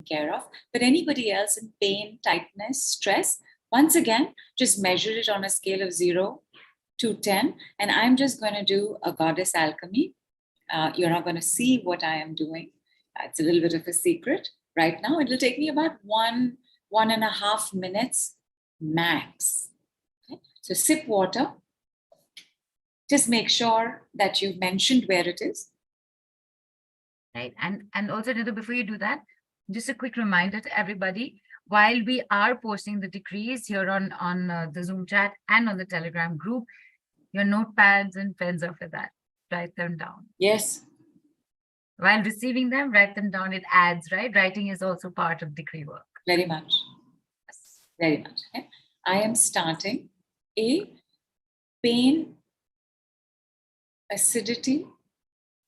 care of. But anybody else in pain, tightness, stress, once again, just measure it on a scale of 0 to 10. And I'm just going to do a goddess alchemy. You're not going to see what I am doing. It's a little bit of a secret right now. It'll take me about 1.5 minutes max. Okay? So sip water. Just make sure that you've mentioned where it is. Right. And also, Nidhu, before you do that, just a quick reminder to everybody, while we are posting the decrees here on the Zoom chat and on the Telegram group, your notepads and pens are for that. Write them down. Yes. While receiving them, write them down. It adds, right? Writing is also part of decree work. Very much. Yes. Very much. Okay? I am starting a pain, acidity,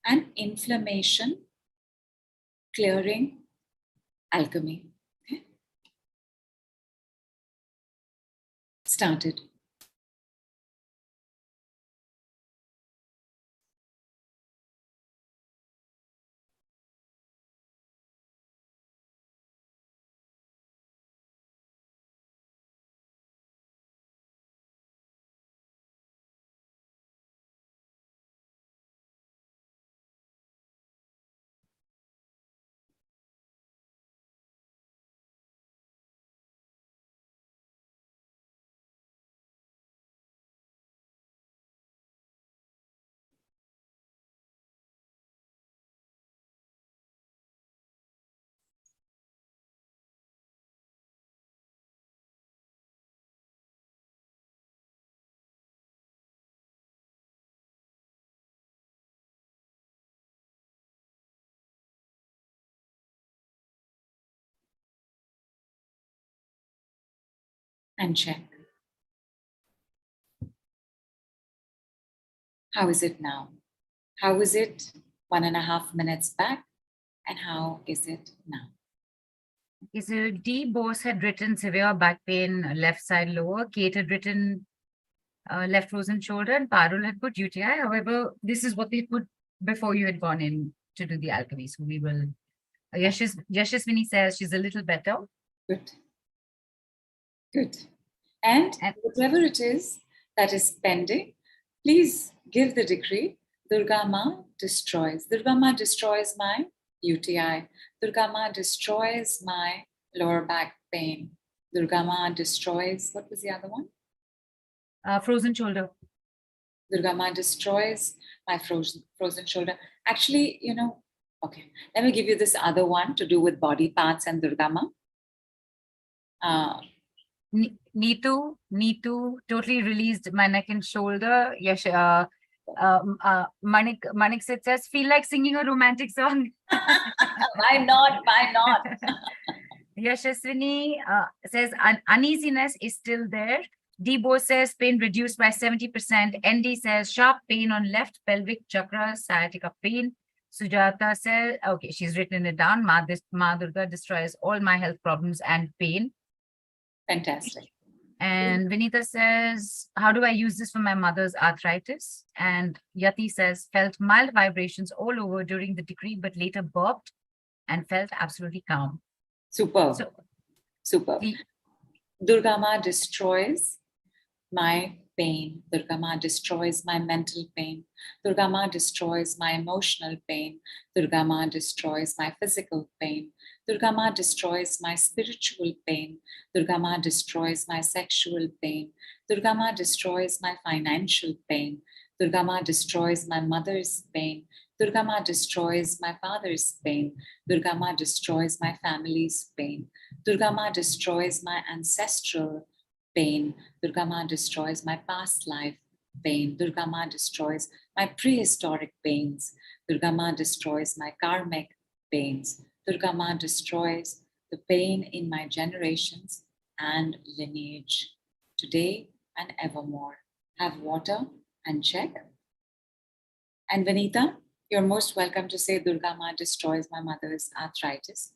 and inflammation clearing alchemy. Okay? Started. And check. How is it now? How was it 1.5 minutes back? And how is it now? Okay, so D. Bose had written severe back pain, left side lower. Kate had written left frozen shoulder, and Parul had put UTI. However, this is what they put before you had gone in to do the alchemy. So we will. Yashaswini says she's a little better. Good. Good. And whatever it is that is pending, please give the decree. Durga Ma destroys. Durga Ma destroys my UTI. Durga Ma destroys my lower back pain. Durga Ma destroys, what was the other one? Frozen shoulder. Durga Ma destroys my frozen shoulder. Actually, okay, let me give you this other one to do with body parts and Durga Ma. Neetu totally released my neck and shoulder. Yes, Manik says, feel like singing a romantic song. Why not? Why not? Yashaswini says, uneasiness is still there. Debo says, pain reduced by 70%. ND says, sharp pain on left pelvic chakra, sciatica pain. Sujata says, okay, she's written it down. Ma Durga destroys all my health problems and pain. Fantastic. And Vinita says, how do I use this for my mother's arthritis? And Yati says, felt mild vibrations all over during the decree, but later burped and felt absolutely calm. Superb. Superb. Durga Ma destroys my pain. Durga Ma destroys my mental pain. Durga Ma destroys my emotional pain. Durga Ma destroys my physical pain. Durga Ma destroys my spiritual pain. Durga Ma destroys my sexual pain. Durga Ma destroys my financial pain. Durga Ma destroys my mother's pain. Durga Ma destroys my father's pain. Durga Ma destroys my family's pain. Durga Ma destroys my ancestral pain. Durga Ma destroys my past life pain. Durga Ma destroys my prehistoric pains. Durga Ma destroys my karmic pains. Durga Ma destroys the pain in my generations and lineage, today and evermore. Have water and check. And Vinita, you're most welcome to say Durga Ma destroys my mother's arthritis.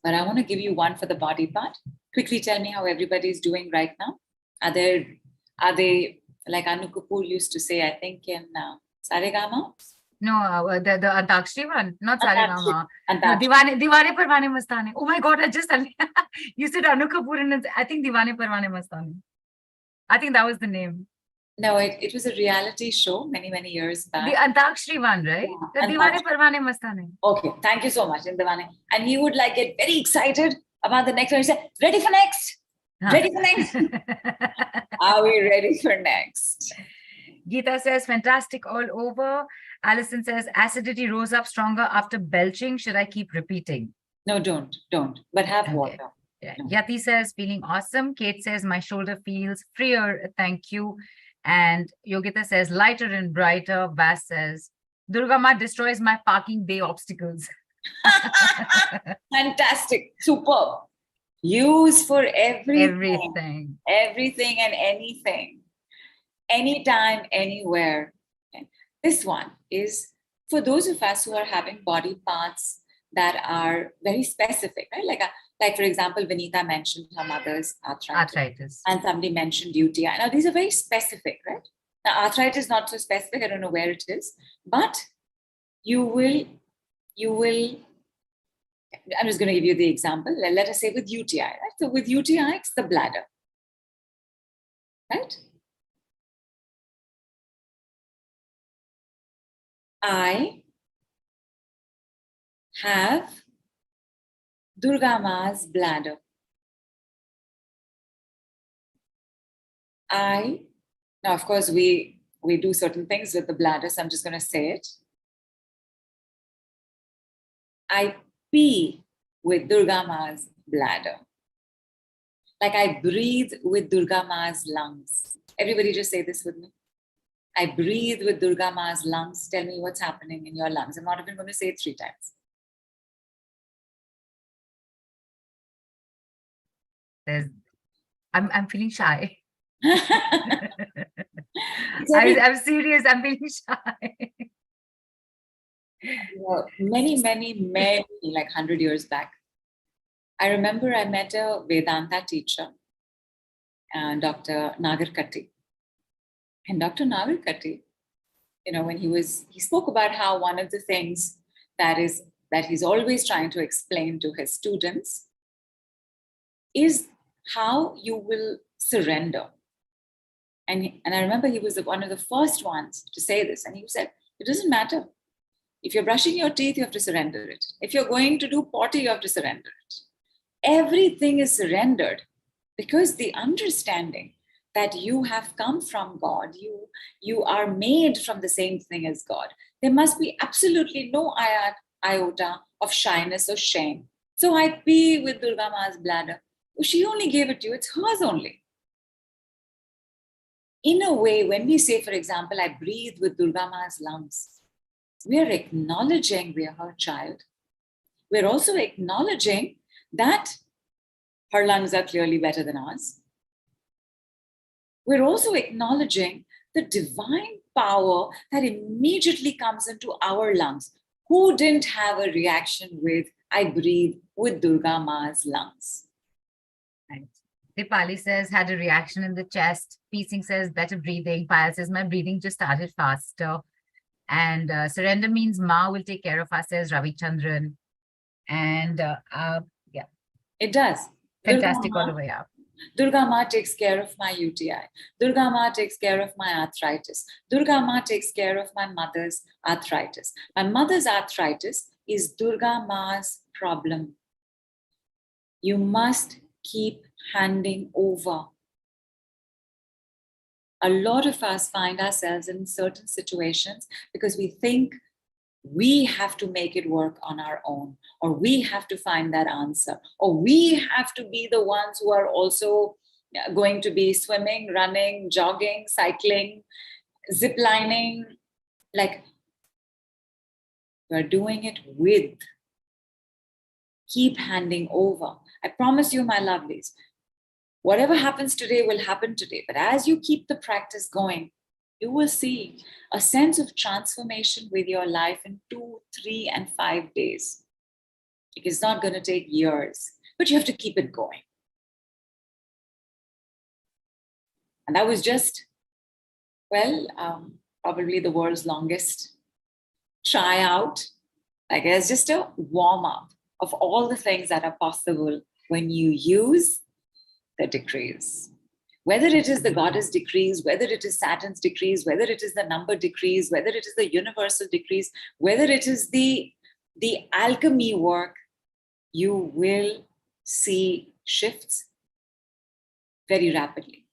But I want to give you one for the body part. Quickly tell me how everybody is doing right now. Are they like Anu Kapoor used to say, I think in Saregama, No, the Antakshri one, not Saregama. And No, that Diwani Parvane Mastane. Oh my God, you said Anu Kapoor and I think Diwani Parvane Mastane. I think that was the name. no, it was a reality show many years back. The Antakshri one, right? Yeah, The Diwani Parvane Mastane. Okay, thank you so much, Indavani. And he would like get very excited about the next one. He said, "Ready for next? Ready for next? Are we ready for next?" Geeta says, fantastic all over. Alison says, acidity rose up stronger after belching. Should I keep repeating? No, don't. But have Okay. water. Yeah. No. Yati says, feeling awesome. Kate says, my shoulder feels freer. Thank you. And Yogita says, lighter and brighter. Vas says, Durga Ma destroys my parking bay obstacles. Fantastic. Superb. Use for Everything. Everything and anything. Anytime, anywhere. Okay. This one is for those of us who are having body parts that are very specific, right? Like for example, Vinita mentioned her mother's arthritis. And somebody mentioned UTI. Now, these are very specific, right? Now, arthritis is not so specific. I don't know where it is, but you will, I'm just going to give you the example. Let us say with UTI, right? So with UTI, it's the bladder, right? I have Durga Ma's bladder. Now of course we do certain things with the bladder, so I'm just going to say it. I pee with Durga Ma's bladder. Like I breathe with Durga Ma's lungs. Everybody just say this with me. I breathe with Durga Ma's lungs. Tell me what's happening in your lungs. I'm not even going to say it 3 times. I'm feeling shy. I'm serious. I'm feeling shy. Many, like 100 years back, I remember I met a Vedanta teacher, Dr. Nagarkatti. And Dr. Nagarkatti, when he spoke about how one of the things that he's always trying to explain to his students is how you will surrender. And I remember he was one of the first ones to say this. And he said, it doesn't matter. If you're brushing your teeth, you have to surrender it. If you're going to do potty, you have to surrender it. Everything is surrendered because the understanding that you have come from God, you are made from the same thing as God. There must be absolutely no iota of shyness or shame. So I pee with Durga Ma's bladder. She only gave it to you, it's hers only. In a way, when we say, for example, I breathe with Durga Ma's lungs, we are acknowledging we are her child. We're also acknowledging that her lungs are clearly better than ours. We're also acknowledging the divine power that immediately comes into our lungs. Who didn't have a reaction with, I breathe with Durga Ma's lungs? Right. Dipali says, had a reaction in the chest. Piecing says, better breathing. Payal says, my breathing just started faster. And surrender means Ma will take care of us, says Ravi Chandran. And yeah. It does. Fantastic all the way up. Durga Ma takes care of my UTI. Durga Ma takes care of my arthritis. Durga Ma takes care of my mother's arthritis. My mother's arthritis is Durga Ma's problem. You must keep handing over. A lot of us find ourselves in certain situations because we think we have to make it work on our own, or we have to find that answer, or we have to be the ones who are also going to be swimming, running, jogging, cycling, ziplining. Like, we're doing it with. Keep handing over. I promise you, my lovelies, whatever happens today will happen today. But as you keep the practice going, you will see a sense of transformation with your life in 2, 3, and 5 days. It's not going to take years, but you have to keep it going. And that was just, probably the world's longest try out, like as just a warm up of all the things that are possible when you use the decrees. Whether it is the goddess decrees, whether it is Saturn's decrees, whether it is the number decrees, whether it is the universal decrees, whether it is the alchemy work, you will see shifts very rapidly.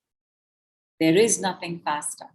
There is nothing faster.